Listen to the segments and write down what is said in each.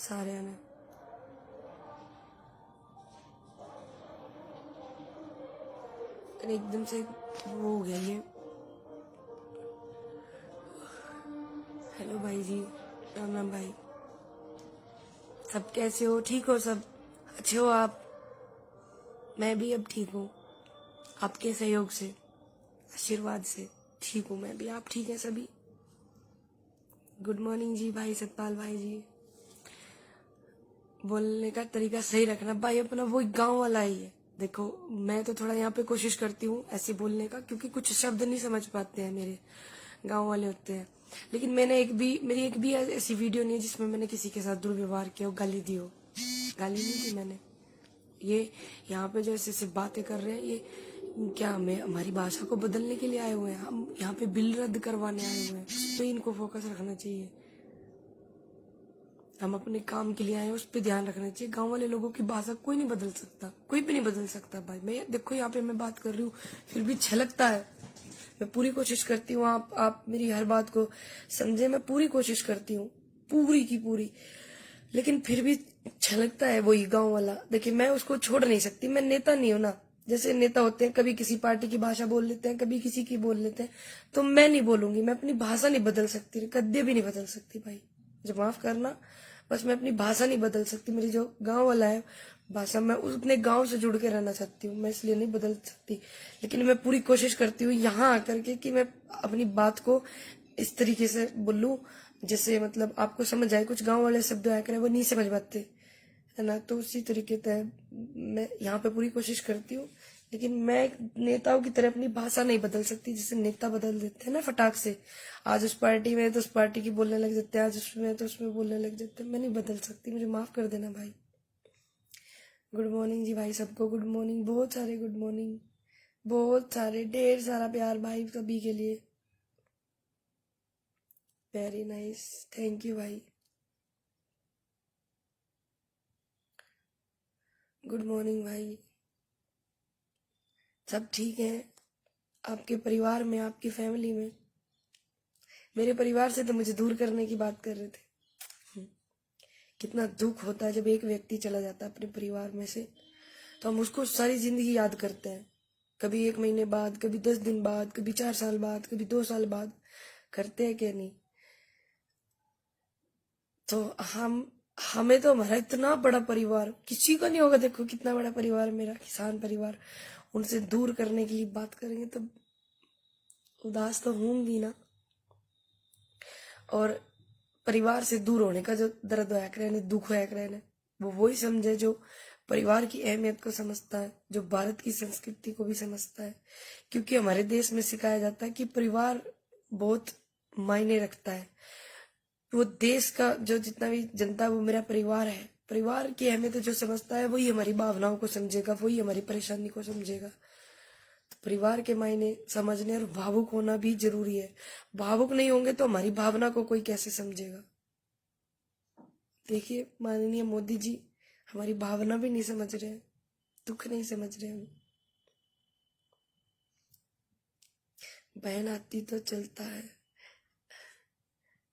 सारे ने एकदम से वो हो गया ये। हेलो भाई जी, राम राम भाई। सब कैसे हो? ठीक हो सब? अच्छे हो आप? मैं भी अब ठीक हूँ, आपके सहयोग से, आशीर्वाद से ठीक हूँ मैं भी। आप ठीक है सभी? गुड मॉर्निंग जी भाई सतपाल भाई जी। बोलने का तरीका सही रखना भाई, अपना वो गांव वाला ही है। देखो मैं तो थोड़ा यहाँ पे कोशिश करती हूँ ऐसे बोलने का, क्योंकि कुछ शब्द नहीं समझ पाते हैं, मेरे गांव वाले होते हैं। लेकिन मेरी एक भी ऐसी वीडियो नहीं है जिसमें मैंने किसी के साथ दुर्व्यवहार किया हो, गाली दी हो। गाली नहीं दी मैंने। ये यहाँ पे जो ऐसे ऐसे बातें कर रहे हैं, ये क्या हमें हमारी भाषा को बदलने के लिए आए हुए हैं? हम यहाँ पे बिल रद्द करवाने आए हुए हैं, उस पे इनको फोकस रखना चाहिए। हम अपने काम के लिए आए हैं, उस पर ध्यान रखना चाहिए। गांव वाले लोगों की भाषा कोई नहीं बदल सकता, कोई भी नहीं बदल सकता भाई। मैं देखो यहाँ पे मैं बात कर रही हूँ, फिर भी छलकता है। मैं पूरी कोशिश करती हूँ आप मेरी हर बात को समझे। मैं पूरी कोशिश करती हूँ, पूरी की पूरी, लेकिन फिर भी छलकता है वही गांव वाला। देखिए मैं उसको छोड़ नहीं सकती, मैं नेता नहीं हूं ना। जैसे नेता होते हैं, कभी किसी पार्टी की भाषा बोल लेते हैं, कभी किसी की बोल लेते हैं, तो मैं नहीं बोलूंगी। मैं अपनी भाषा नहीं बदल सकती, कद्दे भी नहीं बदल सकती भाई, मुझे माफ करना। बस मैं अपनी भाषा नहीं बदल सकती। मेरी जो गांव वाला है भाषा, मैं अपने गांव से जुड़ के रहना चाहती हूँ, मैं इसलिए नहीं बदल सकती। लेकिन मैं पूरी कोशिश करती हूँ यहाँ आकर के कि मैं अपनी बात को इस तरीके से बोलूं जैसे मतलब आपको समझ आए। कुछ गांव वाले शब्द आया करे वो नहीं समझ पाते है ना, तो उसी तरीके से मैं यहाँ पे पूरी कोशिश करती हूँ। लेकिन मैं नेताओं की तरह अपनी भाषा नहीं बदल सकती, जैसे नेता बदल देते हैं ना फटाक से। आज उस पार्टी में तो उस पार्टी की बोलने लग जाते हैं, आज उसमें तो उसमें बोलने लग जाते हैं। मैं नहीं बदल सकती, मुझे माफ कर देना भाई। गुड मॉर्निंग जी भाई सबको, गुड मॉर्निंग, बहुत सारे गुड मॉर्निंग, बहुत सारे, ढेर सारा प्यार भाई सभी के लिए। वेरी नाइस, थैंक यू भाई। गुड मॉर्निंग भाई। सब ठीक है आपके परिवार में, आपकी फैमिली में? मेरे परिवार से तो मुझे दूर करने की बात कर रहे थे। कितना दुख होता है जब एक व्यक्ति चला जाता है अपने परिवार में से, तो हम उसको सारी जिंदगी याद करते हैं। कभी 1 महीने बाद, कभी 10 दिन बाद, कभी 4 साल बाद, कभी 2 साल बाद, करते हैं क्या नहीं? तो हमें तो हमारा इतना बड़ा परिवार किसी का नहीं होगा। देखो कितना बड़ा परिवार मेरा, किसान परिवार, उनसे दूर करने के लिए बात करेंगे तो उदास तो होंगी ना। और परिवार से दूर होने का जो दर्द होया करे, दुख होया करे, वो वही समझे जो परिवार की अहमियत को समझता है, जो भारत की संस्कृति को भी समझता है। क्योंकि हमारे देश में सिखाया जाता है कि परिवार बहुत मायने रखता है। वो देश का जो जितना भी जनता, वो मेरा परिवार है। परिवार की अहमियत जो समझता है वही हमारी भावनाओं को समझेगा, वही हमारी परेशानी को समझेगा। तो परिवार के मायने समझने और भावुक होना भी जरूरी है। भावुक नहीं होंगे तो हमारी भावना को कोई कैसे समझेगा? देखिए माननीय मोदी जी हमारी भावना भी नहीं समझ रहे हैं, दुख नहीं समझ रहे हैं। बहन आती तो चलता है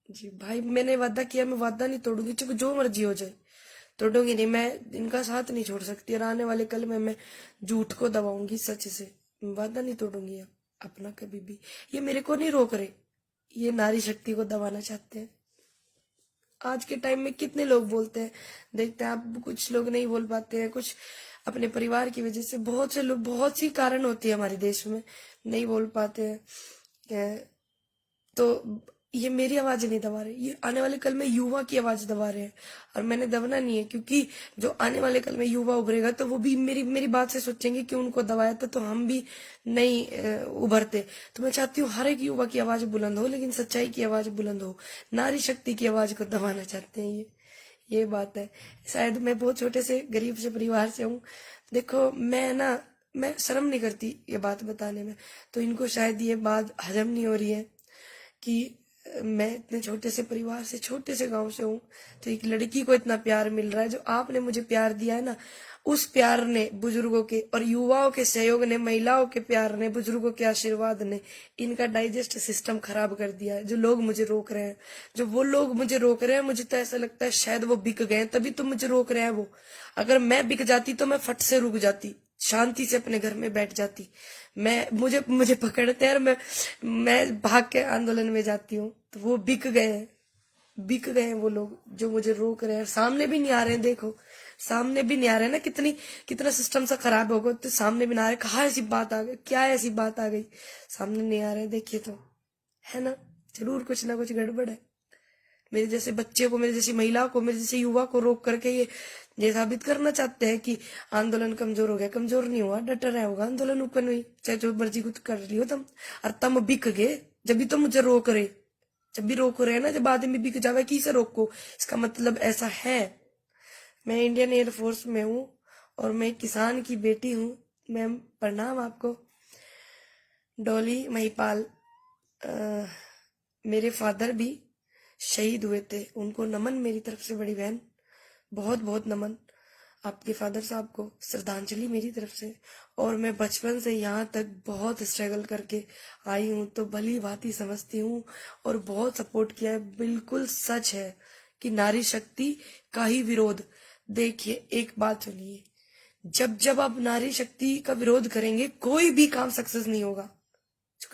जी भाई। मैंने वादा किया, मैं वादा नहीं तोड़ूंगी, चाहे जो मर्जी हो जाए, तोड़ूंगी नहीं। मैं इनका साथ नहीं छोड़ सकती, और आने वाले कल में मैं झूठ को दबाऊंगी सच से। मैं वादा नहीं तोड़ूंगी अपना कभी भी। ये मेरे को नहीं रोक रहे, ये नारी शक्ति को दबाना चाहते हैं। आज के टाइम में कितने लोग बोलते हैं, देखते हैं आप, कुछ लोग नहीं बोल पाते हैं, कुछ अपने परिवार की वजह से, बहुत से लोग, बहुत सी कारण होती है हमारे देश में, नहीं बोल पाते हैं। तो ये मेरी आवाज नहीं दबा रहे, ये आने वाले कल में युवा की आवाज दबा रहे हैं। और मैंने दबना नहीं है, क्योंकि जो आने वाले कल में युवा उभरेगा तो वो भी मेरी बात से सोचेंगे कि उनको दबाया था तो हम भी नहीं उभरते। तो मैं चाहती हूँ हर एक युवा की आवाज बुलंद हो, लेकिन सच्चाई की आवाज बुलंद हो। नारी शक्ति की आवाज को दबाना चाहते हैं, ये बात है। शायद मैं बहुत छोटे से गरीब से परिवार से हूँ। देखो मैं शर्म नहीं करती ये बात बताने में, तो इनको शायद ये बात हजम नहीं हो रही है कि मैं इतने छोटे से परिवार से, छोटे से गांव से हूँ, तो एक लड़की को इतना प्यार मिल रहा है। जो आपने मुझे प्यार दिया है ना, उस प्यार ने, बुजुर्गों के और युवाओं के सहयोग ने, महिलाओं के प्यार ने, बुजुर्गों के आशीर्वाद ने इनका डाइजेस्ट सिस्टम खराब कर दिया है। जो लोग मुझे रोक रहे हैं, जो वो लोग मुझे रोक रहे हैं, मुझे तो ऐसा लगता है शायद वो बिक गए हैं, तभी तो मुझे रोक रहे हैं वो। अगर मैं बिक जाती तो मैं फट से रुक जाती, शांति से अपने घर में बैठ जाती। मैं मुझे मुझे पकड़ते हैं और मैं भाग के आंदोलन में जाती हूँ। तो वो बिक गए हैं, बिक गए हैं वो लोग जो मुझे रोक रहे हैं। सामने भी नहीं आ रहे हैं, देखो सामने भी नहीं आ रहे हैं ना, कितना सिस्टम सा खराब होगा, तो सामने भी ना आ रहे। कहाँ ऐसी बात आ गई, क्या ऐसी बात आ गई, सामने नहीं आ रहे, देखिए तो है ना, जरूर कुछ ना कुछ गड़बड़ है। मेरे जैसे बच्चे को, मेरे जैसी महिला को, मेरे जैसे युवा को रोक करके ये साबित करना चाहते हैं कि आंदोलन कमजोर हो गया। कमजोर नहीं हुआ, डटा रहा होगा आंदोलन, ऊपर हुई, चाहे जो मर्जी कुछ कर रही हो तुम। और तुम बिक गए जब भी तो मुझे रोक रहे, जब भी रोक रहे हैं ना, जब आदमी बिक जावे की से रोको, इसका मतलब ऐसा है। मैं इंडियन एयरफोर्स में हूँ और मैं किसान की बेटी हूँ। मैम प्रणाम आपको। डॉली महिपाल, मेरे फादर भी शहीद हुए थे, उनको नमन मेरी तरफ से, बड़ी बहन बहुत बहुत नमन आपके फादर साहब को, श्रद्धांजलि मेरी तरफ से। और मैं बचपन से यहाँ तक बहुत स्ट्रगल करके आई हूँ, तो भली भांति समझती हूँ और बहुत सपोर्ट किया है। बिल्कुल सच है कि नारी शक्ति का ही विरोध, देखिए एक बात सुनिए, जब जब आप नारी शक्ति का विरोध करेंगे कोई भी काम सक्सेस नहीं होगा।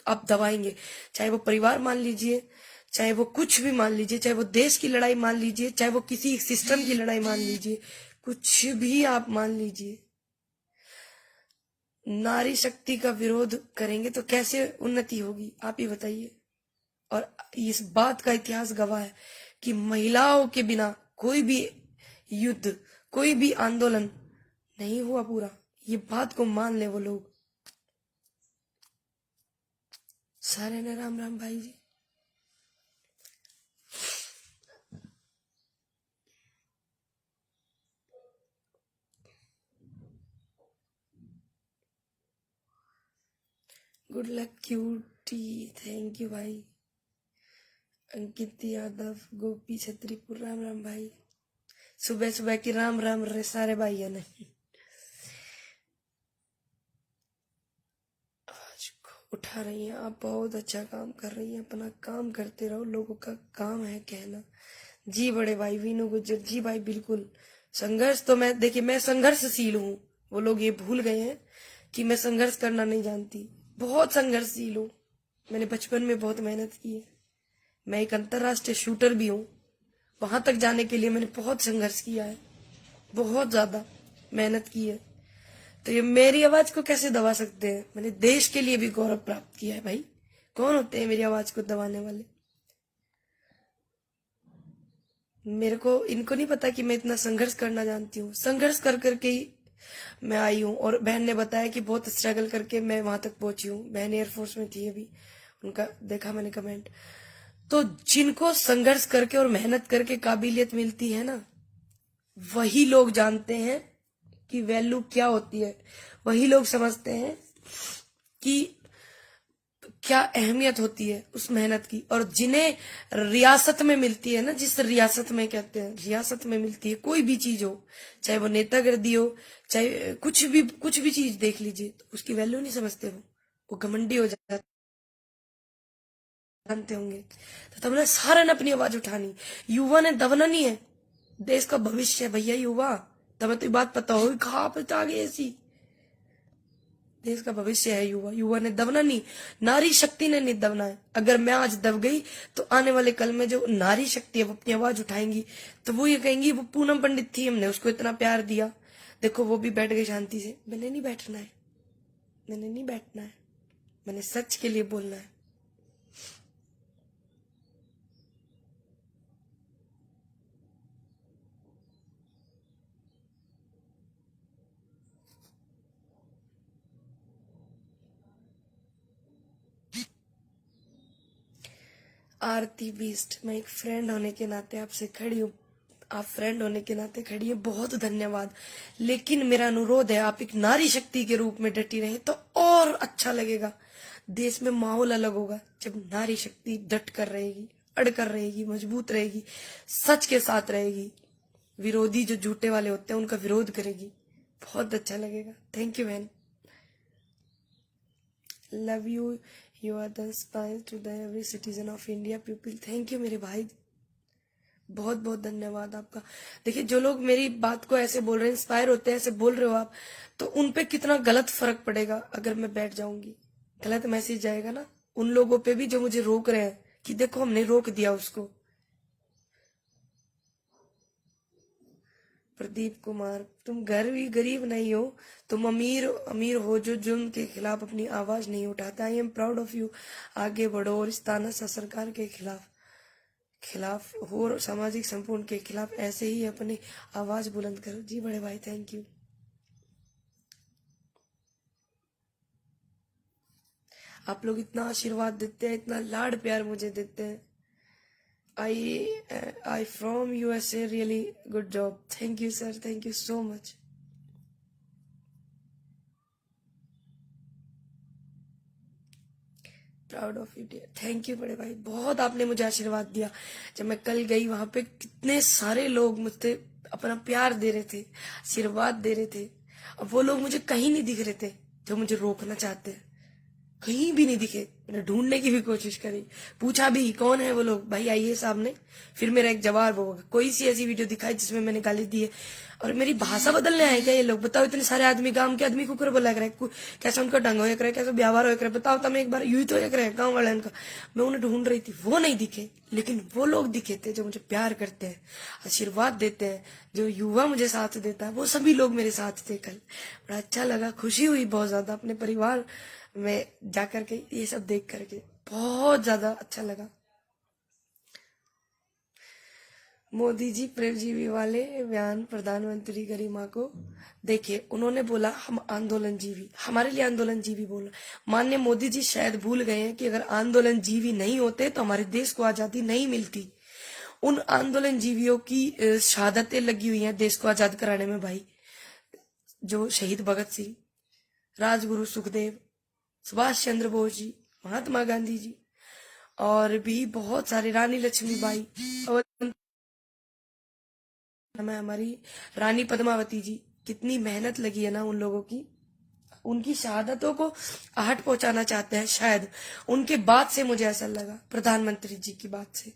आप दबाएंगे, चाहे वो परिवार मान लीजिए, चाहे वो कुछ भी मान लीजिए, चाहे वो देश की लड़ाई मान लीजिए, चाहे वो किसी सिस्टम की लड़ाई मान लीजिए, कुछ भी आप मान लीजिए, नारी शक्ति का विरोध करेंगे तो कैसे उन्नति होगी, आप ही बताइए। और इस बात का इतिहास गवाह है कि महिलाओं के बिना कोई भी युद्ध, कोई भी आंदोलन नहीं हुआ पूरा। ये बात को मान ले वो लोग सारे ने। राम राम भाई ji. Good luck cutie, thank you भाई। अंकित यादव, गोपी छत्रीपुर, राम राम भाई। सुबह सुबह की राम राम रे सारे भाइयों ने। आज को उठा रही हैं आप, बहुत अच्छा काम कर रही हैं, अपना काम करते रहो, लोगों का काम है कहना। जी बड़े भाई वीनू गुज्जर, जी भाई बिल्कुल। संघर्ष तो मैं, देखिए मैं संघर्षशील हूँ, वो लोग ये भूल गए हैं कि मैं संघर्ष करना नहीं जानती। बहुत संघर्षशील हूँ, मैंने बचपन में बहुत मेहनत की है। मैं एक अंतरराष्ट्रीय शूटर भी हूँ, वहां तक जाने के लिए मैंने बहुत संघर्ष किया है, बहुत ज्यादा मेहनत की है। तो ये मेरी आवाज को कैसे दबा सकते हैं? मैंने देश के लिए भी गौरव प्राप्त किया है भाई। कौन होते हैं मेरी आवाज को दबाने वाले? मेरे को, इनको नहीं पता कि मैं इतना संघर्ष करना जानती हूँ। संघर्ष कर करके ही मैं आई हूँ। और बहन ने बताया कि बहुत स्ट्रगल करके मैं वहां तक पहुंची हूँ। बहन एयरफोर्स में थी अभी, उनका देखा मैंने कमेंट। तो जिनको संघर्ष करके और मेहनत करके काबिलियत मिलती है ना, वही लोग जानते हैं कि वैल्यू क्या होती है, वही लोग समझते हैं कि क्या अहमियत होती है उस मेहनत की। और जिन्हें रियासत में मिलती है ना, जिस रियासत में, कहते हैं रियासत में मिलती है कोई भी चीज हो, चाहे वो नेतागिरी हो, चाहे कुछ भी चीज देख लीजिए, तो उसकी वैल्यू नहीं समझते वो घमंडी हो जाते, जानते होंगे। तो तुमने सारा ने अपनी आवाज उठानी, युवा ने दबना नहीं है। देश का भविष्य है भैया युवा, तुम्हें तो बात पता होगी, कहाँ पे आ गई ऐसी। देश का भविष्य है युवा, युवा ने दबना नहीं, नारी शक्ति ने नहीं दबना है। अगर मैं आज दब गई तो आने वाले कल में जो नारी शक्ति है वो अपनी आवाज उठाएंगी, तो वो ये कहेंगी वो पूनम पंडित थी, हमने उसको इतना प्यार दिया, देखो वो भी बैठ गई शांति से। मैंने नहीं बैठना है, मैंने नहीं बैठना है, मैंने सच के लिए बोलना है। आरती बीस्ट, मैं एक फ्रेंड होने के नाते आपसे खड़ी हूँ, आप फ्रेंड होने के नाते खड़ी है, बहुत धन्यवाद। लेकिन मेरा अनुरोध है, आप एक नारी शक्ति के रूप में डटी रहे तो और अच्छा लगेगा। देश में माहौल अलग होगा जब नारी शक्ति डट कर रहेगी। अड़कर रहेगी, मजबूत रहेगी, सच के साथ रहेगी, विरोधी जो झूठे वाले होते हैं उनका विरोध करेगी। बहुत अच्छा लगेगा। थैंक यू बहन, love you, you are the inspire to the every citizen of India people. Thank you मेरे भाई, बहुत बहुत धन्यवाद आपका। देखिए जो लोग मेरी बात को ऐसे बोल रहे हैं, इंस्पायर होते हैं, ऐसे बोल रहे हो आप, तो उन पे कितना गलत फर्क पड़ेगा अगर मैं बैठ जाऊंगी। गलत मैसेज जाएगा ना उन लोगों पे भी जो मुझे रोक रहे हैं कि देखो हमने रोक दिया उसको। प्रदीप कुमार, तुम गरीब नहीं हो, तुम अमीर अमीर हो जो जुल्म के खिलाफ अपनी आवाज नहीं उठाता। I am proud of you. आगे बढ़ो और इस तानाशाह सरकार के खिलाफ हो और सामाजिक संपूर्ण के खिलाफ ऐसे ही अपनी आवाज बुलंद करो। जी बड़े भाई, थैंक यू। आप लोग इतना आशीर्वाद देते हैं, इतना लाड प्यार मुझे देते हैं। I from USA, really good job. Thank you sir, thank you so much. Proud of you dear. Thank you बड़े भाई, बहुत आपने मुझे आशीर्वाद दिया। जब मैं कल गई वहां पे कितने सारे लोग मुझसे अपना प्यार दे रहे थे, आशीर्वाद दे रहे थे। अब वो लोग मुझे कहीं नहीं दिख रहे थे जो मुझे रोकना चाहते हैं, कहीं भी नहीं दिखे। मैंने ढूंढने की भी कोशिश करी, पूछा भी कौन है वो लोग, भाई आइए सामने। फिर मेरा एक जवाब होगा, कोई सी ऐसी वीडियो दिखाई जिसमें मैंने गाली दी है। और मेरी भाषा बदलने आए क्या ये लोग? बताओ, इतने सारे आदमी, गांव के आदमी कुकर बोला करे, कैसा उनका ढंग हो करे, कैसा व्यवहार हो करे, बताओ तब एक बार यू तो एक रहे गाँव वाले उनका। मैं उन्हें ढूंढ रही थी, वो नहीं दिखे, लेकिन वो लोग दिखे थे जो मुझे प्यार करते हैं, आशीर्वाद देते हैं, जो युवा मुझे साथ देता है, वो सभी लोग मेरे साथ थे कल। बड़ा अच्छा लगा, खुशी हुई बहुत ज्यादा अपने परिवार में जाकर के, ये सब देख करके बहुत ज्यादा अच्छा लगा। मोदी जी प्रेमजीवी वाले बयान प्रधानमंत्री गरिमा को देखिए, उन्होंने बोला हम आंदोलन जीवी, हमारे लिए आंदोलन जीवी बोला। माननीय मोदी जी शायद भूल गए हैं कि अगर आंदोलन जीवी नहीं होते तो हमारे देश को आजादी नहीं मिलती। उन आंदोलन जीवियों की शहादतें लगी हुई हैं देश को आजाद कराने में भाई, जो शहीद भगत सिंह, राजगुरु सुखदेव, सुभाष चंद्र बोस जी, महात्मा गांधी जी, और भी बहुत सारे, रानी लक्ष्मीबाई, और हमारी रानी पद्मावती जी, कितनी मेहनत लगी है ना उन लोगों की। उनकी शहादतों को आहट पहुंचाना चाहते हैं शायद, उनके बात से मुझे ऐसा लगा, प्रधानमंत्री जी की बात से।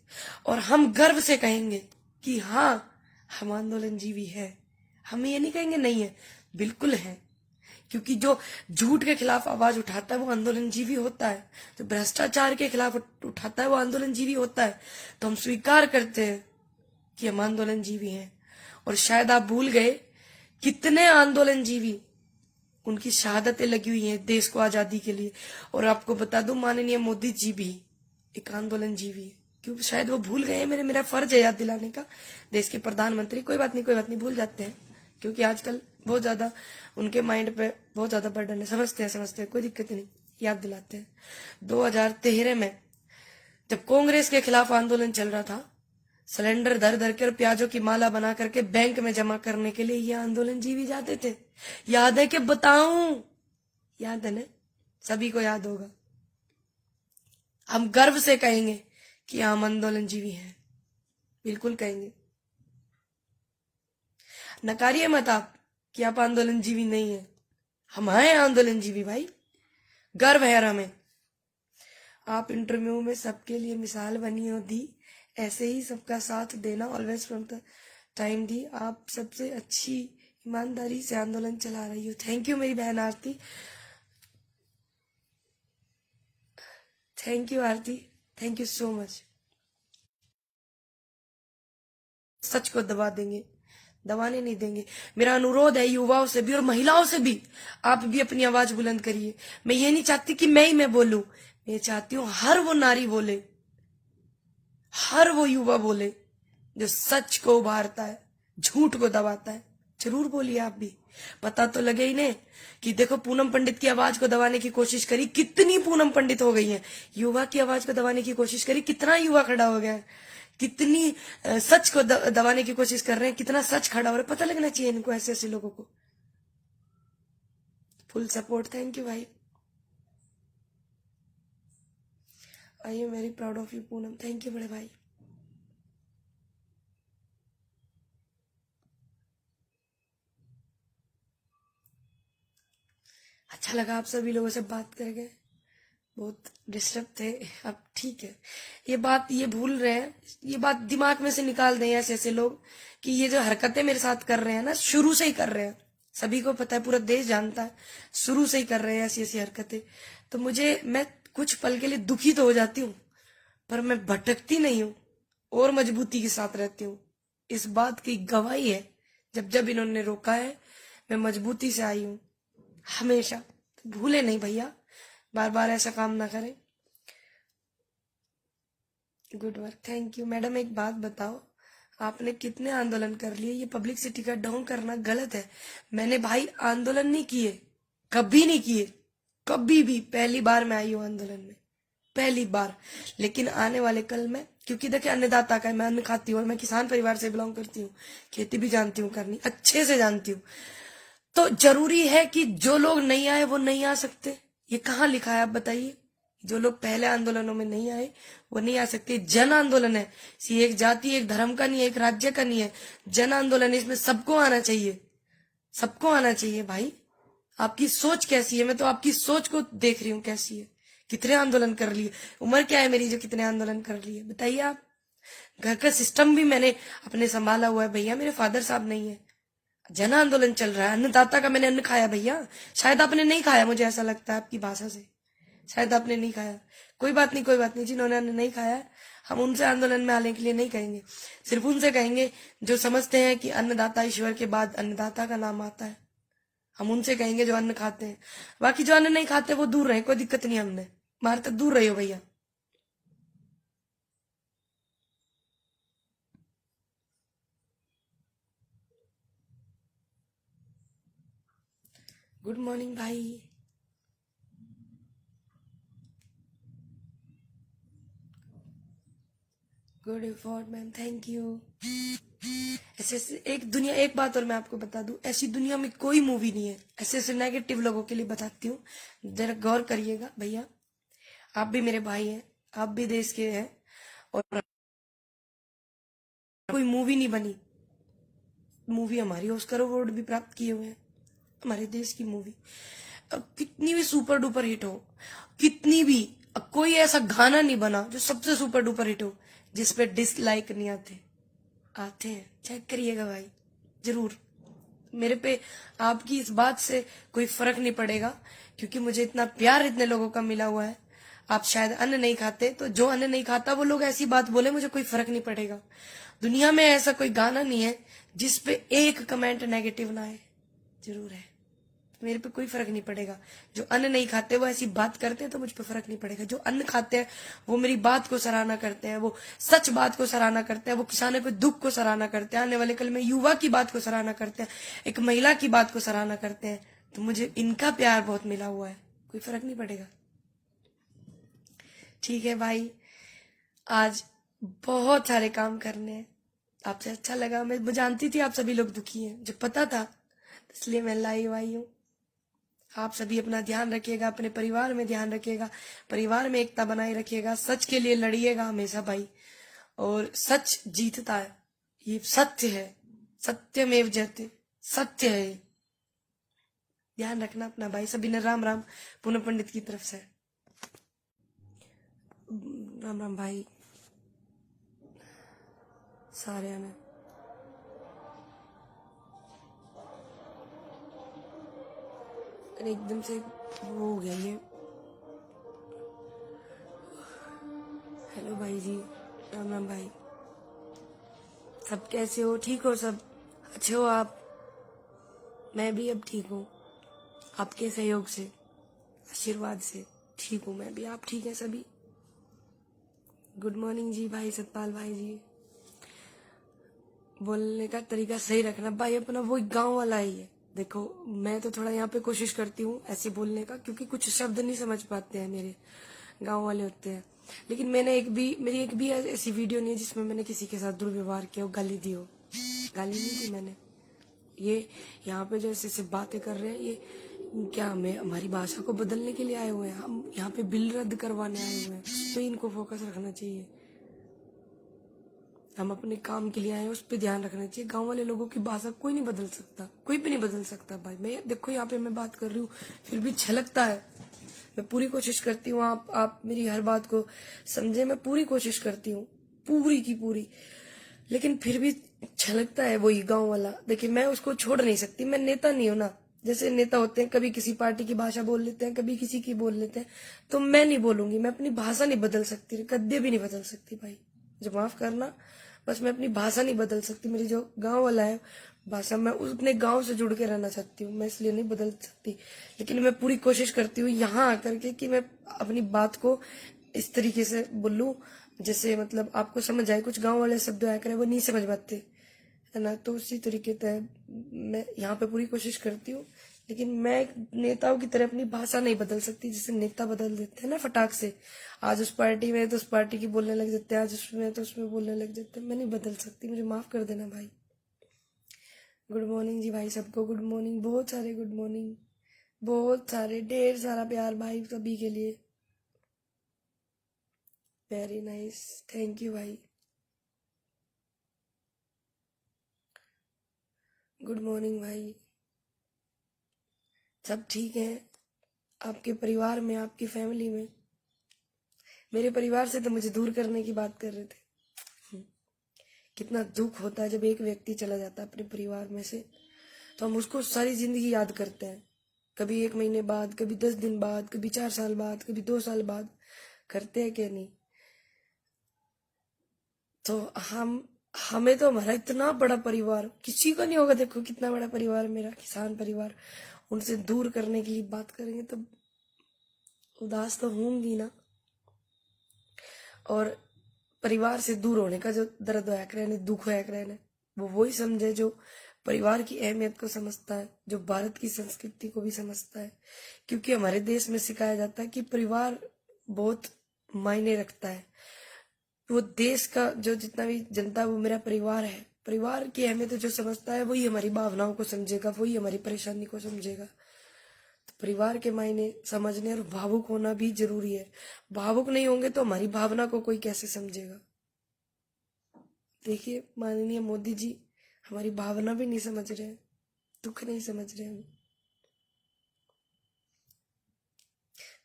और हम गर्व से कहेंगे कि हाँ हम आंदोलन जीवी है। हम ये नहीं कहेंगे नहीं है, बिल्कुल है। क्योंकि जो झूठ के खिलाफ आवाज उठाता है वो आंदोलन जीवी होता है, जो भ्रष्टाचार के खिलाफ उठाता है वो आंदोलन जीवी होता है। तो हम स्वीकार करते हैं कि हम आंदोलन जीवी हैं। और शायद आप भूल गए कितने आंदोलन जीवी, उनकी शहादतें लगी हुई हैं देश को आजादी के लिए। और आपको बता दूं, माननीय मोदी जी भी एक आंदोलन जीवी है। क्यों शायद वो भूल गए, मेरा फर्ज है याद दिलाने का, देश के प्रधानमंत्री। कोई बात नहीं, भूल जाते हैं, क्योंकि आजकल बहुत ज्यादा उनके माइंड पे बहुत ज्यादा बर्डन है। समझते हैं, कोई दिक्कत नहीं, याद दिलाते हैं। 2013 में जब कांग्रेस के खिलाफ आंदोलन चल रहा था, सिलेंडर धर धर कर प्याजों की माला बना करके बैंक में जमा करने के लिए ये आंदोलन जीवी जाते थे। याद है कि बताऊं? याद है ना? सभी को याद होगा। हम गर्व से कहेंगे कि हम आंदोलन जीवी हैं, बिल्कुल कहेंगे। नकारिए मत आप कि आप आंदोलन जीवी नहीं है, हम हैं आंदोलन जीवी भाई, गर्व है हमें। आप इंटरव्यू में सबके लिए मिसाल बनी हो दी, ऐसे ही सबका साथ देना ऑलवेज फ्रॉम द टाइम दी। आप सबसे अच्छी ईमानदारी से आंदोलन चला रही हो। थैंक यू मेरी बहन Aarti, thank you Aarti, thank you so much. सच को दबा देंगे, दबाने नहीं देंगे। मेरा अनुरोध है युवाओं से भी और महिलाओं से भी, आप भी अपनी आवाज बुलंद करिए। मैं ये नहीं चाहती कि मैं बोलूं, मैं चाहती हूं हर वो नारी बोले, हर वो युवा बोले जो सच को उभारता है, झूठ को दबाता है। जरूर बोलिए आप भी, पता तो लगे ही ने कि देखो पूनम पंडित की आवाज को दबाने की कोशिश करी, कितनी पूनम पंडित हो गई है। युवा की आवाज को दबाने की कोशिश करी, कितना युवा खड़ा हो गया है। कितनी सच को दबाने की कोशिश कर रहे हैं, कितना सच खड़ा हो रहा है। पता लगना चाहिए इनको, ऐसे ऐसे लोगों को। फुल सपोर्ट, थैंक यू भाई। I am very proud of you Poonam. Thank you बड़े भाई। अच्छा लगा आप सभी लोगों से बात करके, बहुत डिस्टर्ब थे। अब ठीक है, ये भूल रहे हैं, ये बात दिमाग में से निकाल दें ऐसे ऐसे लोग कि ये जो हरकतें मेरे साथ कर रहे हैं ना, शुरू से ही कर रहे हैं, सभी को पता है, पूरा देश जानता है, शुरू से ही कर रहे हैं ऐसी ऐसी हरकतें। तो मैं कुछ पल के लिए दुखी तो हो जाती हूँ, पर मैं भटकती नहीं हूँ और मजबूती के साथ रहती हूँ। इस बात की गवाही है, जब जब इन्होंने रोका है मैं मजबूती से आई हूँ हमेशा। तो भूले नहीं भैया, बार बार ऐसा काम ना करें। Good work, thank you madam. एक बात बताओ, आपने कितने आंदोलन कर लिए? ये पब्लिसिटी का ढोंग करना गलत है। मैंने भाई आंदोलन नहीं किए, कभी नहीं किए, कभी भी। पहली बार मैं आई हूँ आंदोलन में, पहली बार। लेकिन आने वाले कल में, क्योंकि देखिए अन्नदाता का मैं अन्न खाती हूँ और मैं किसान परिवार से बिलोंग करती हूँ, खेती भी जानती हूँ करनी, अच्छे से जानती हूँ। तो जरूरी है कि जो लोग नहीं आए वो नहीं आ सकते? ये कहाँ लिखा है आप बताइए? जो लोग पहले आंदोलनों में नहीं आए वो नहीं आ सकते। जन आंदोलन है, एक जाति एक धर्म का नहीं है, एक राज्य का नहीं है, जन आंदोलन है। इसमें सबको आना चाहिए, सबको आना चाहिए भाई। आपकी सोच कैसी है? मैं तो आपकी सोच को देख रही हूँ कैसी है। कितने आंदोलन कर लिए? उम्र क्या है मेरी जो कितने आंदोलन कर लिए? बताइए आप। घर का सिस्टम भी मैंने अपने संभाला हुआ है भैया, मेरे फादर साहब नहीं है। जन आंदोलन चल रहा है, अन्नदाता का मैंने अन्न खाया भैया। शायद आपने नहीं खाया, मुझे ऐसा लगता है आपकी भाषा से, शायद आपने नहीं खाया। कोई बात नहीं, कोई बात नहीं। जिन्होंने अन्न नहीं खाया है, हम उनसे आंदोलन में आने के लिए नहीं कहेंगे, सिर्फ उनसे कहेंगे जो समझते हैं कि अन्नदाता ईश्वर के बाद अन्नदाता का नाम आता है। हम उनसे कहेंगे जो अन्न खाते हैं। बाकी जो अन्न नहीं खाते वो दूर रहे, कोई दिक्कत नहीं। हमने हमारे तक दूर रही हो भैया। गुड मॉर्निंग भाई। Good effort ma'am, thank you. ऐसे ऐसे एक बात और मैं आपको बता दूं, ऐसी दुनिया में कोई मूवी नहीं है। ऐसे ऐसे नेगेटिव लोगों के लिए बताती हूँ, जरा गौर करिएगा भैया। आप भी मेरे भाई हैं, आप भी देश के हैं, और कोई मूवी नहीं बनी। मूवी हमारी ऑस्कर अवार्ड भी प्राप्त किए हुए हैं, हमारे देश की मूवी। अब कितनी भी सुपर डुपर हिट हो, कितनी भी, अब कोई ऐसा गाना नहीं बना जो सबसे सुपर डुपर हिट हो जिसपे डिसलाइक नहीं आते। आते हैं, चेक करिएगा भाई, जरूर। मेरे पे आपकी इस बात से कोई फर्क नहीं पड़ेगा, क्योंकि मुझे इतना प्यार इतने लोगों का मिला हुआ है। आप शायद अन्न नहीं खाते, तो जो अन्न नहीं खाता वो लोग ऐसी बात बोले, मुझे कोई फर्क नहीं पड़ेगा। दुनिया में ऐसा कोई गाना नहीं है जिसपे एक कमेंट नेगेटिव ना आए, जरूर है। मेरे पे कोई फर्क नहीं पड़ेगा। जो अन्न नहीं खाते वो ऐसी बात करते हैं तो मुझ पे फर्क नहीं पड़ेगा। जो अन्न खाते हैं वो मेरी बात को सराहना करते हैं, वो सच बात को सराहना करते हैं, वो किसानों के दुख को सराहना करते हैं, आने वाले कल में युवा की बात को सराहना करते हैं, एक महिला की बात को सराहना करते हैं। तो मुझे इनका प्यार बहुत मिला हुआ है, कोई फर्क नहीं पड़ेगा। ठीक है भाई, आज बहुत सारे काम करने हैं। आपसे अच्छा लगा, मैं जानती थी आप सभी लोग दुखी हैं, मुझे पता था, इसलिए मैं लाइव आई हूँ। आप सभी अपना ध्यान रखिएगा, अपने परिवार में ध्यान रखिएगा, परिवार में एकता बनाए रखिएगा, सच के लिए लड़िएगा हमेशा भाई। और सच जीतता है, ये सत्य है, सत्यमेव जयते, सत्य है। ध्यान रखना अपना भाई। सभी ने राम राम पूनम पंडित की तरफ से। राम राम भाई सारे ने। एकदम से वो हो गया ये। हेलो भाई जी, राम राम भाई। सब कैसे हो? ठीक हो सब? अच्छे हो आप? मैं भी अब ठीक हूँ, आपके सहयोग से, आशीर्वाद से ठीक हूँ मैं भी। आप ठीक है सभी? गुड मॉर्निंग जी भाई सतपाल भाई जी। बोलने का तरीका सही रखना भाई, अपना वो गांव वाला ही है। देखो मैं तो थोड़ा यहाँ पे कोशिश करती हूँ ऐसे बोलने का, क्योंकि कुछ शब्द नहीं समझ पाते हैं, मेरे गांव वाले होते हैं। लेकिन मेरी एक भी ऐसी वीडियो नहीं है जिसमें मैंने किसी के साथ दुर्व्यवहार किया हो, गाली दी हो। गाली नहीं दी मैंने। ये यहाँ पे जो ऐसे बातें कर रहे हैं, क्या हमें हमारी भाषा को बदलने के लिए आए हुए हैं? हम यहाँ पे बिल रद्द करवाने आए हुए हैं? तो इनको फोकस रखना चाहिए। हम अपने काम के लिए आए हैं, उस पर ध्यान रखना चाहिए। गांव वाले लोगों की भाषा कोई नहीं बदल सकता, कोई भी नहीं बदल सकता भाई। मैं देखो यहाँ पे मैं बात कर रही हूँ, फिर भी छलकता है। मैं पूरी कोशिश करती हूँ आप मेरी हर बात को समझे। मैं पूरी कोशिश करती हूँ, पूरी की पूरी, लेकिन फिर भी छलकता है वही गांव वाला। देखिए मैं उसको छोड़ नहीं सकती, मैं नेता नहीं हूं ना। जैसे नेता होते हैं, कभी किसी पार्टी की भाषा बोल लेते हैं, कभी किसी की बोल लेते हैं, तो मैं नहीं बोलूंगी। मैं अपनी भाषा नहीं बदल सकती, कद्दे भी नहीं बदल सकती भाई, जो माफ करना। बस मैं अपनी भाषा नहीं बदल सकती। मेरी जो गांव वाला है भाषा, मैं अपने गांव से जुड़ के रहना चाहती हूँ, मैं इसलिए नहीं बदल सकती। लेकिन मैं पूरी कोशिश करती हूँ यहाँ आकर के कि मैं अपनी बात को इस तरीके से बोलूं जैसे मतलब आपको समझ आए। कुछ गांव वाले शब्द आया करे वो नहीं समझ पाते है ना, तो उसी तरीके से मैं यहाँ पे पूरी कोशिश करती हूँ। लेकिन मैं एक नेताओं की तरह अपनी भाषा नहीं बदल सकती, जैसे नेता बदल देते हैं ना फटाक से। आज उस पार्टी में तो उस पार्टी की बोलने लग जाते हैं, आज उसमें तो उसमें बोलने लग जाते हैं। मैं नहीं बदल सकती, मुझे माफ कर देना भाई। गुड मॉर्निंग जी भाई सबको, गुड मॉर्निंग, बहुत सारे गुड मॉर्निंग, बहुत सारे, ढेर सारा प्यार भाई सभी के लिए। वेरी नाइस, थैंक यू भाई। गुड मॉर्निंग भाई। सब ठीक है आपके परिवार में, आपकी फैमिली में? मेरे परिवार से तो मुझे दूर करने की बात कर रहे थे। कितना दुख होता है जब एक व्यक्ति चला जाता है अपने परिवार में से, तो हम उसको सारी जिंदगी याद करते हैं। कभी 1 महीने बाद, कभी 10 दिन बाद, कभी 4 साल बाद, कभी 2 साल बाद, करते हैं क्या नहीं? तो हमें तो हमारा इतना बड़ा परिवार किसी का नहीं होगा। देखो कितना बड़ा परिवार मेरा, किसान परिवार, उनसे दूर करने की बात करेंगे तो उदास तो होंगी ना। और परिवार से दूर होने का जो दर्द होया करे, दुख होया करे, वो वही समझे जो परिवार की अहमियत को समझता है, जो भारत की संस्कृति को भी समझता है। क्योंकि हमारे देश में सिखाया जाता है कि परिवार बहुत मायने रखता है। वो देश का जो जितना भी जनता है वो मेरा परिवार है। परिवार की अहमियत जो समझता है वही हमारी भावनाओं को समझेगा, वही हमारी परेशानी को समझेगा। तो परिवार के मायने समझने और भावुक होना भी जरूरी है। भावुक नहीं होंगे तो हमारी भावना को कोई कैसे समझेगा? देखिए माननीय मोदी जी हमारी भावना भी नहीं समझ रहे हैं, दुख नहीं समझ रहे हैं।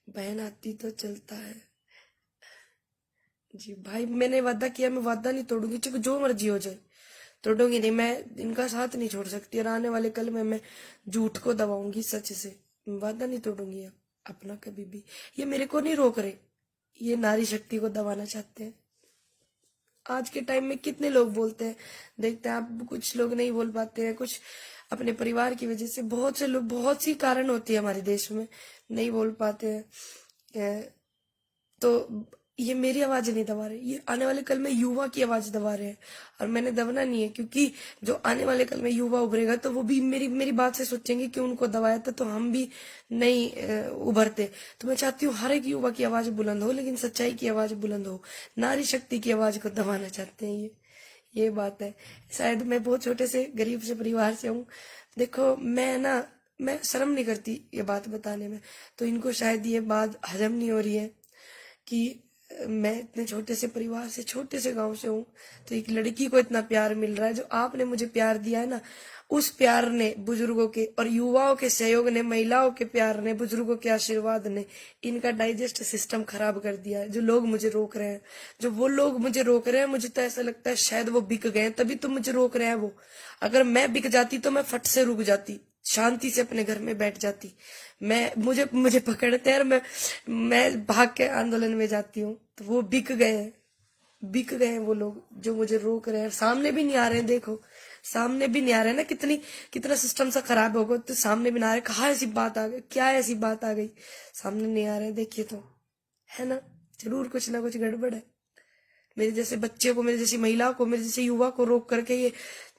बहन आती तो चलता है जी भाई। मैंने वादा किया, मैं वादा नहीं तोड़ूंगी, चाहे जो मर्जी हो जाए, तोड़ूंगी नहीं। मैं इनका साथ नहीं छोड़ सकती, और आने वाले कल में मैं झूठ को दबाऊंगी सच से। वादा नहीं तोड़ूंगी अपना कभी भी। ये मेरे को नहीं रोक रहे, ये नारी शक्ति को दबाना चाहते हैं। आज के टाइम में कितने लोग बोलते हैं, देखते हैं आप, कुछ लोग नहीं बोल पाते हैं, कुछ अपने परिवार की वजह से, बहुत से लोग, बहुत सी कारण होती है हमारे देश में, नहीं बोल पाते हैं। तो ये मेरी आवाज नहीं दबा रहे, ये आने वाले कल में युवा की आवाज दबा रहे हैं। और मैंने दबना नहीं है, क्योंकि जो आने वाले कल में युवा उभरेगा तो वो भी मेरी बात से सोचेंगे कि उनको दबाया था तो हम भी नहीं उभरते। तो मैं चाहती हूँ हर एक युवा की आवाज बुलंद हो, लेकिन सच्चाई की आवाज बुलंद हो। नारी शक्ति की आवाज को दबाना चाहते हैं, ये बात है। शायद मैं बहुत छोटे से गरीब से परिवार से हूँ। देखो मैं शर्म नहीं करती ये बात बताने में, तो इनको शायद ये बात हजम नहीं हो रही है कि मैं इतने छोटे से परिवार से, छोटे से गांव से हूँ, तो एक लड़की को इतना प्यार मिल रहा है। जो आपने मुझे प्यार दिया है ना, उस प्यार ने, बुजुर्गों के और युवाओं के सहयोग ने, महिलाओं के प्यार ने, बुजुर्गों के आशीर्वाद ने इनका डाइजेस्ट सिस्टम खराब कर दिया है। जो लोग मुझे रोक रहे हैं, जो वो लोग मुझे रोक रहे हैं, मुझे तो ऐसा लगता है शायद वो बिक गए, तभी तो मुझे रोक रहे हैं वो। अगर मैं बिक जाती तो मैं फट से रुक जाती, शांति से अपने घर में बैठ जाती। मुझे पकड़ते हैं और मैं भाग के आंदोलन में जाती हूँ। तो वो बिक गए हैं वो लोग जो मुझे रोक रहे हैं। सामने भी नहीं आ रहे हैं, देखो सामने भी नहीं आ रहे हैं ना, कितना सिस्टम सा खराब होगा, तो सामने भी ना आ रहे। कहाँ ऐसी बात आ गई, क्या ऐसी बात आ गई, सामने नहीं आ रहे, देखिए तो है ना, जरूर कुछ ना कुछ गड़बड़ है। मेरे जैसे बच्चे को, मेरे जैसी महिला को, मेरे जैसे युवा को रोक करके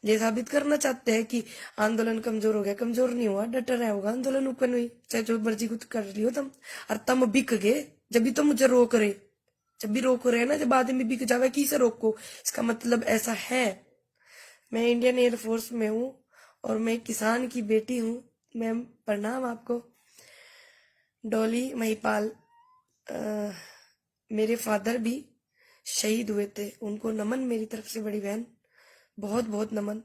ये साबित करना चाहते हैं कि आंदोलन कमजोर हो गया। कमजोर नहीं हुआ, डटा रहा होगा आंदोलन, ऊपर हुई, चाहे जो मर्जी कुछ कर रही हो तुम। और तुम बिक गए जब भी तो मुझे रोक रहे, जब भी रोक रहे हैं ना, जब आदमी बिक जावे की से रोको, इसका मतलब ऐसा है। मैं इंडियन एयरफोर्स में हूँ और मैं किसान की बेटी हूँ। मैम प्रणाम आपको। डॉली महिपाल, मेरे फादर भी शहीद हुए थे, उनको नमन मेरी तरफ से बड़ी बहन, बहुत बहुत नमन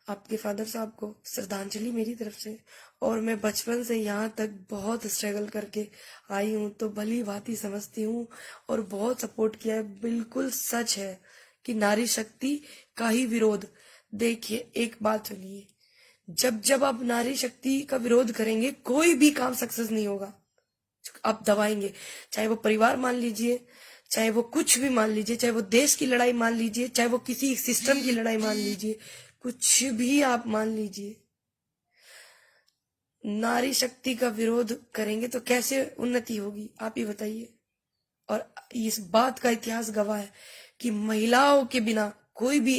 आपके फादर साहब को, श्रद्धांजलि मेरी तरफ से। और मैं बचपन से यहाँ तक बहुत स्ट्रगल करके आई हूँ, तो भली भांति समझती हूँ और बहुत सपोर्ट किया है। बिल्कुल सच है कि नारी शक्ति का ही विरोध। देखिए एक बात सुनिए, जब जब आप नारी शक्ति का विरोध करेंगे कोई भी काम सक्सेस नहीं होगा। आप दबाएंगे, चाहे वो परिवार मान लीजिए, चाहे वो कुछ भी मान लीजिए, चाहे वो देश की लड़ाई मान लीजिए, चाहे वो किसी सिस्टम की लड़ाई मान लीजिए, कुछ भी आप मान लीजिए, नारी शक्ति का विरोध करेंगे तो कैसे उन्नति होगी, आप ही बताइए। और इस बात का इतिहास गवाह है कि महिलाओं के बिना कोई भी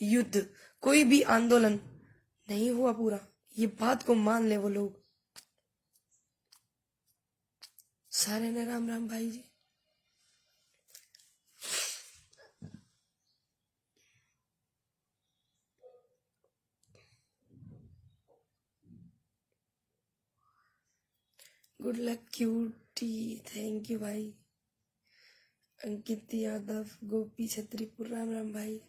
युद्ध, कोई भी आंदोलन नहीं हुआ पूरा। ये बात को मान ले वो लोग सारे ने। राम राम भाई ji. Good luck cutie, thank you भाई। अंकित यादव, गोपी छत्रीपुर, राम राम भाई।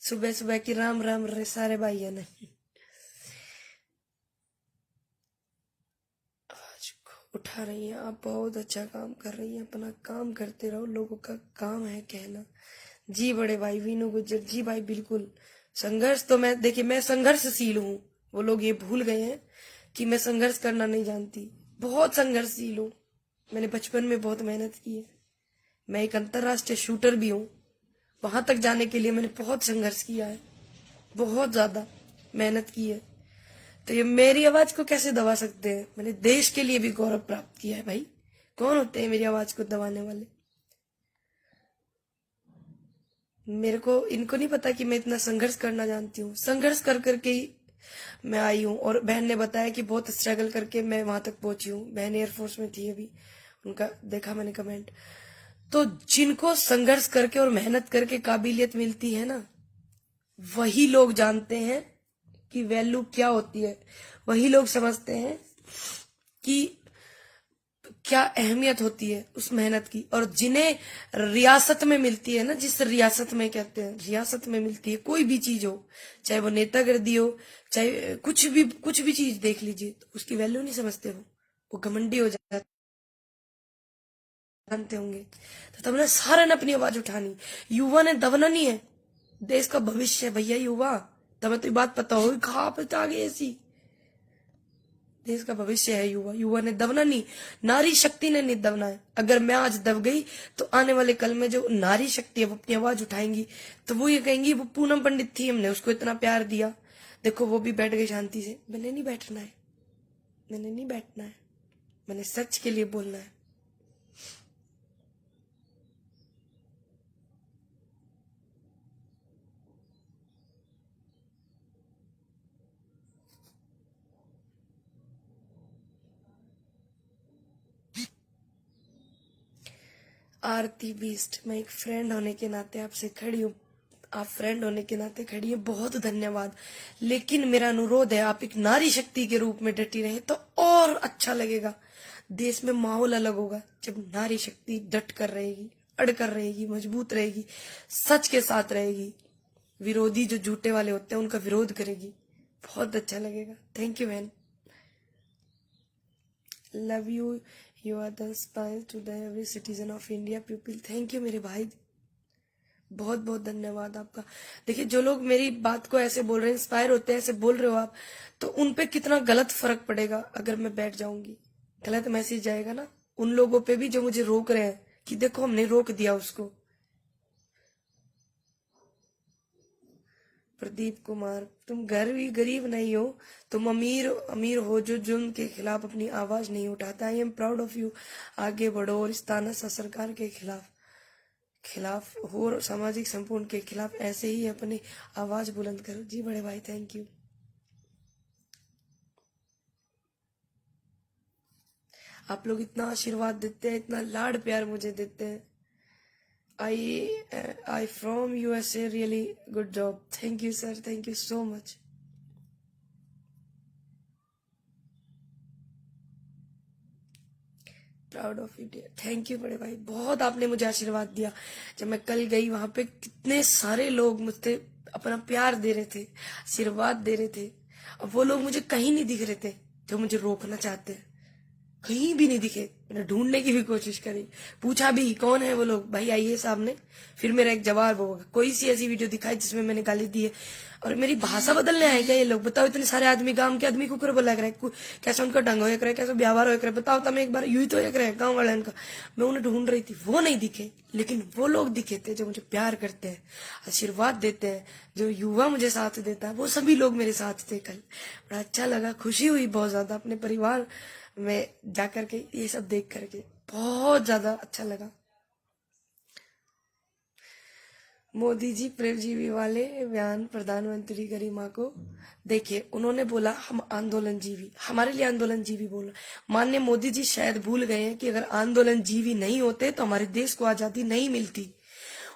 सुबह सुबह की राम राम रे सारे भाई है ना। आज को उठा रही हैं आप, बहुत अच्छा काम कर रही हैं, अपना काम करते रहो, लोगों का काम है कहना। जी बड़े भाई वीनू गुज्जर, जी भाई बिल्कुल। संघर्ष तो मैं, देखिए मैं संघर्षशील हूँ, वो लोग ये भूल गए हैं कि मैं संघर्ष करना नहीं जानती। बहुत संघर्षशील हूँ, मैंने बचपन में बहुत मेहनत की है। मैं एक अंतरराष्ट्रीय शूटर भी हूँ, वहां तक जाने के लिए मैंने बहुत संघर्ष किया है, बहुत ज्यादा मेहनत की है। तो ये मेरी आवाज को कैसे दबा सकते हैं? मैंने देश के लिए भी गौरव प्राप्त किया है भाई। कौन होते हैं मेरी आवाज को दबाने वाले? मेरे को इनको नहीं पता कि मैं इतना संघर्ष करना जानती हूँ। संघर्ष कर करके ही मैं आई हूँ। और बहन ने बताया कि बहुत स्ट्रगल करके मैं वहां तक पहुंची हूँ। बहन एयरफोर्स में थी अभी, उनका देखा मैंने कमेंट। तो जिनको संघर्ष करके और मेहनत करके काबिलियत मिलती है ना, वही लोग जानते हैं कि वैल्यू क्या होती है। वही लोग समझते हैं कि क्या अहमियत होती है उस मेहनत की। और जिन्हें रियासत में मिलती है ना, जिस रियासत में कहते हैं रियासत में मिलती है कोई भी चीज हो, चाहे वो नेतागिरी हो, चाहे कुछ भी चीज देख लीजिए, तो उसकी वैल्यू नहीं समझते। वो घमंडी हो जाते, जानते होंगे। तो तब ना सारा ने अपनी आवाज उठानी। युवा ने दबना नहीं है, देश का भविष्य है भैया युवा। तब तो ये बात पता होगी, कहा पे आ गई ऐसी। देश का भविष्य है युवा, युवा ने दबना नहीं, नारी शक्ति ने नहीं दबना है। अगर मैं आज दब गई तो आने वाले कल में जो नारी शक्ति है वो अपनी आवाज उठाएंगी, तो वो ये कहेंगी वो पूनम पंडित थी, हमने उसको इतना प्यार दिया, देखो वो भी बैठ गई शांति से। मैंने नहीं बैठना है, मैंने नहीं बैठना है, मैंने सच के लिए बोलना है। आरती बीस्ट, मैं एक फ्रेंड होने के नाते आपसे खड़ी हूँ, आप फ्रेंड होने के नाते खड़ी है, बहुत धन्यवाद। लेकिन मेरा अनुरोध है आप एक नारी शक्ति के रूप में डटी रहे तो और अच्छा लगेगा। देश में माहौल अलग होगा जब नारी शक्ति डट कर रहेगी, अड़ कर रहेगी, मजबूत रहेगी, सच के साथ रहेगी, विरोधी जो झूठे वाले होते हैं उनका विरोध करेगी। बहुत अच्छा लगेगा। Thank you man, love you, you are the inspire to the every citizen of India people. Thank you मेरे भाई, बहुत बहुत धन्यवाद आपका। देखिए जो लोग मेरी बात को ऐसे बोल रहे हैं, इंस्पायर होते हैं, ऐसे बोल रहे हो आप, तो उन पे कितना गलत फर्क पड़ेगा अगर मैं बैठ जाऊंगी। गलत मैसेज जाएगा ना उन लोगों पे भी जो मुझे रोक रहे हैं कि देखो हमने रोक दिया उसको। प्रदीप कुमार, तुम गरीब नहीं हो, तुम अमीर अमीर हो जो जुल्म के खिलाफ अपनी आवाज नहीं उठाता। I am proud of you. आगे बढ़ो और इस तानाशाह सरकार के खिलाफ हो, सामाजिक संपूर्ण के खिलाफ ऐसे ही अपनी आवाज बुलंद करो। जी बड़े भाई, थैंक यू। आप लोग इतना आशीर्वाद देते हैं, इतना लाड प्यार मुझे देते हैं। I from USA, really good job. Thank you sir, thank you so much. Proud of you dear. Thank you बड़े भाई, बहुत आपने मुझे आशीर्वाद दिया। जब मैं कल गई वहां पे कितने सारे लोग मुझसे अपना प्यार दे रहे थे, आशीर्वाद दे रहे थे। अब वो लोग मुझे कहीं नहीं दिख रहे थे जो मुझे रोकना चाहते हैं, कहीं भी नहीं दिखे। मैंने ढूंढने की भी कोशिश करी, पूछा भी कौन है वो लोग, भाई आइए सामने। फिर मेरा एक जवाब होगा, कोई सी ऐसी वीडियो दिखाई जिसमें मैंने गाली दी है। और मेरी भाषा बदलने आए क्या ये लोग? बताओ, इतने सारे आदमी, गांव के आदमी कुकर बोला करे, कैसा उनका ढंग हो करे, कैसा व्यवहार हो करे, बताओ तब एक बार यूं ही तो एक रहे गाँव वाले का। मैं उन्हें ढूंढ रही थी, वो नहीं दिखे, लेकिन वो लोग दिखे थे जो मुझे प्यार करते हैं, आशीर्वाद देते हैं, जो युवा मुझे साथ देता है, वो सभी लोग मेरे साथ थे कल। बड़ा अच्छा लगा, खुशी हुई बहुत ज्यादा। अपने परिवार में जाकर के ये सब देख करके बहुत ज्यादा अच्छा लगा। मोदी जी प्रेमजीवी वाले बयान प्रधानमंत्री गरिमा को देखिए, उन्होंने बोला हम आंदोलन जीवी, हमारे लिए आंदोलन जीवी बोला। माननीय मोदी जी शायद भूल गए हैं कि अगर आंदोलन जीवी नहीं होते तो हमारे देश को आजादी नहीं मिलती।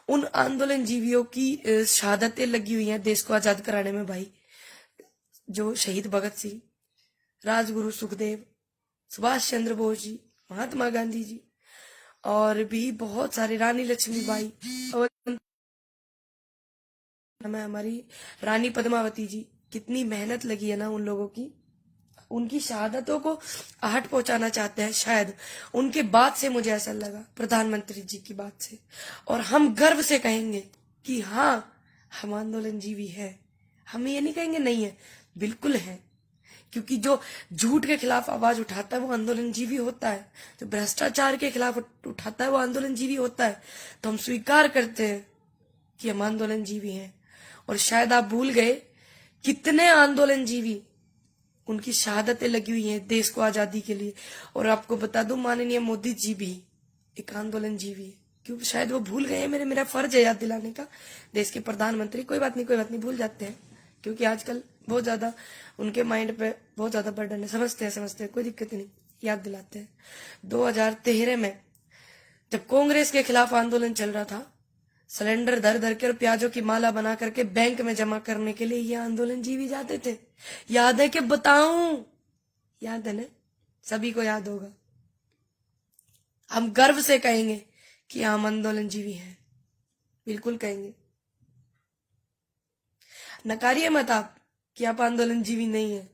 उन आंदोलन जीवियों की शहादतें लगी हुई हैं देश को आजाद कराने में भाई, जो शहीद भगत सिंह, राजगुरु सुखदेव, सुभाष चंद्र बोस जी, महात्मा गांधी जी, और भी बहुत सारे, रानी लक्ष्मीबाई, और हमारी रानी पद्मावती जी, कितनी मेहनत लगी है ना उन लोगों की। उनकी शहादतों को आहट पहुंचाना चाहते हैं शायद, उनके बात से मुझे ऐसा लगा, प्रधानमंत्री जी की बात से। और हम गर्व से कहेंगे कि हाँ, हम आंदोलन जीवी है। हम ये नहीं कहेंगे नहीं है, बिल्कुल है। क्योंकि जो झूठ के खिलाफ आवाज उठाता है वो आंदोलन जीवी होता है, जो भ्रष्टाचार के खिलाफ उठाता है वो आंदोलन जीवी होता है। तो हम स्वीकार करते हैं कि हम आंदोलन जीवी हैं। और शायद आप भूल गए कितने आंदोलन जीवी, उनकी शहादतें लगी हुई हैं देश को आजादी के लिए। और आपको बता दूं, माननीय मोदी जी भी एक आंदोलन जीवी है। क्यों शायद वो भूल गए, मेरा फर्ज है याद दिलाने का। देश के प्रधानमंत्री, कोई बात नहीं, कोई बात नहीं, भूल जाते हैं, क्योंकि आजकल बहुत ज्यादा उनके माइंड पे बहुत ज्यादा बर्डन है। समझते हैं, कोई दिक्कत नहीं, याद दिलाते हैं। 2013 में जब कांग्रेस के खिलाफ आंदोलन चल रहा था, सिलेंडर धर धर के और प्याजों की माला बना करके बैंक में जमा करने के लिए ये आंदोलन जीवी जाते थे। याद है कि बताऊं? याद है ना? सभी को याद होगा। हम गर्व से कहेंगे कि हम आंदोलन जीवी हैं, बिल्कुल कहेंगे। नकारिए मत आप कि आप आंदोलन जीवी नहीं है,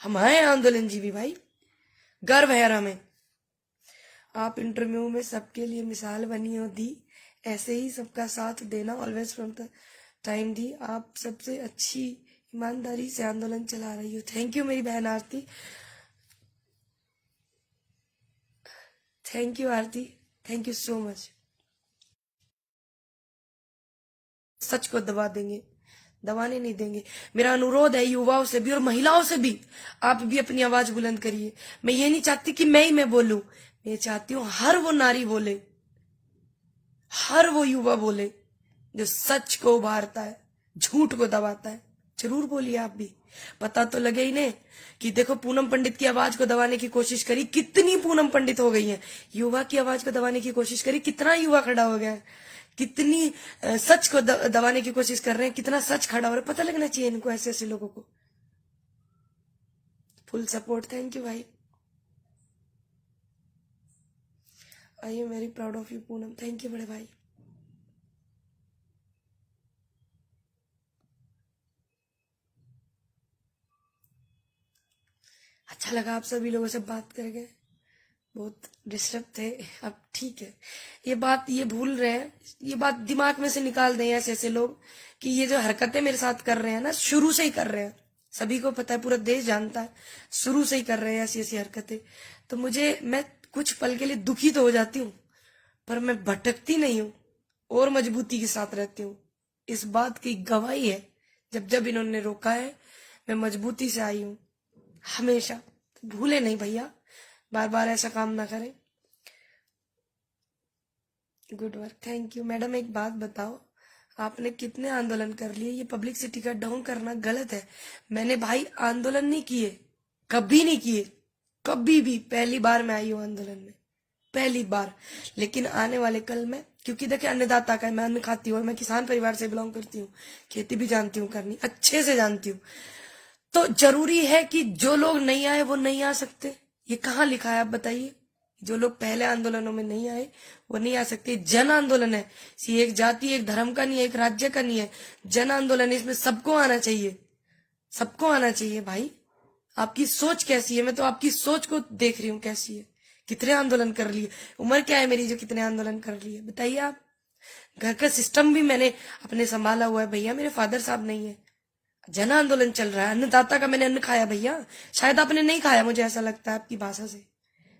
हम हैं आंदोलन जीवी भाई, गर्व है हमें। आप इंटरव्यू में सबके लिए मिसाल बनी हो दी, ऐसे ही सबका साथ देना ऑलवेज फ्रॉम द टाइम दी। आप सबसे अच्छी ईमानदारी से आंदोलन चला रही हो। थैंक यू मेरी बहन Aarti, thank you Aarti, thank you so much. सच को दबा देंगे, दबाने नहीं देंगे। मेरा अनुरोध है युवाओं से भी और महिलाओं से भी, आप भी अपनी आवाज बुलंद करिए। मैं ये नहीं चाहती कि मैं बोलूं, मैं चाहती हूं हर वो नारी बोले, हर वो युवा बोले जो सच को उभारता है, झूठ को दबाता है। जरूर बोलिए आप भी, पता तो लगे ही ने कि देखो पूनम पंडित की आवाज को दबाने की कोशिश करी, कितनी पूनम पंडित हो गई है। युवा की आवाज को दबाने की कोशिश करी, कितना युवा खड़ा हो गया है। कितनी सच को दबाने की कोशिश कर रहे हैं, कितना सच खड़ा हो रहा है। पता लगना चाहिए इनको, ऐसे ऐसे लोगों को। फुल सपोर्ट, थैंक यू भाई। I am very proud of you Poonam, thank you बड़े भाई। अच्छा लगा आप सभी लोगों से बात करके, बहुत डिस्टर्ब थे, अब ठीक है। ये भूल रहे हैं, ये बात दिमाग में से निकाल दें ऐसे ऐसे लोग कि ये जो हरकतें मेरे साथ कर रहे हैं ना, शुरू से ही कर रहे हैं। सभी को पता है, पूरा देश जानता है, शुरू से ही कर रहे हैं ऐसी ऐसी हरकतें। तो मैं कुछ पल के लिए दुखी तो हो जाती हूँ, पर मैं भटकती नहीं हूँ और मजबूती के साथ रहती हूँ। इस बात की गवाही है, जब जब इन्होंने रोका है मैं मजबूती से आई हूँ हमेशा। तो भूले नहीं भैया, बार बार ऐसा काम ना करें। Good work, thank you madam. एक बात बताओ, आपने कितने आंदोलन कर लिए? ये पब्लिसिटी का ढोंग करना गलत है। मैंने भाई आंदोलन नहीं किए, कभी नहीं किए, कभी भी। पहली बार मैं आई हूँ आंदोलन में, पहली बार। लेकिन आने वाले कल में, क्योंकि देखिए अन्नदाता का मैं अन्न खाती हूँ और मैं किसान परिवार से बिलोंग करती हूँ, खेती भी जानती हूँ करनी, अच्छे से जानती हूँ। तो जरूरी है कि जो लोग नहीं आए वो नहीं आ सकते। ये कहाँ लिखा है आप बताइए? जो लोग पहले आंदोलनों में नहीं आए वो नहीं आ सकते। जन आंदोलन है, ये एक जाति एक धर्म का नहीं है, एक राज्य का नहीं है, जन आंदोलन है। इसमें सबको आना चाहिए, सबको आना चाहिए भाई। आपकी सोच कैसी है, मैं तो आपकी सोच को देख रही हूँ कैसी है। कितने आंदोलन कर लिए, उम्र क्या है मेरी जो कितने आंदोलन कर लिए, बताइए आप। घर का सिस्टम भी मैंने अपने संभाला हुआ है भैया, मेरे फादर साहब नहीं है। जन आंदोलन चल रहा है, अन्नदाता का मैंने अन्न खाया भैया। शायद आपने नहीं खाया, मुझे ऐसा लगता है आपकी भाषा से,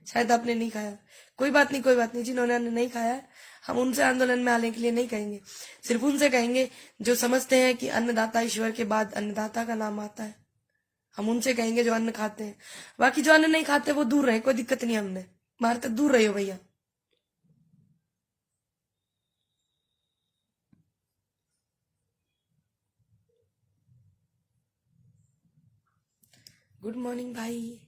शायद आपने नहीं खाया। कोई बात नहीं, कोई बात नहीं, जिन्होंने अन्न नहीं खाया है हम उनसे आंदोलन में आने के लिए नहीं कहेंगे, सिर्फ उनसे कहेंगे जो समझते हैं कि अन्नदाता ईश्वर के बाद अन्नदाता का नाम आता है। हम उनसे कहेंगे जो अन्न खाते हैं। बाकी जो अन्न नहीं खाते वो दूर रहे, कोई दिक्कत नहीं, हमने हमारे तक दूर रहे हो भैया। गुड मॉर्निंग भाई।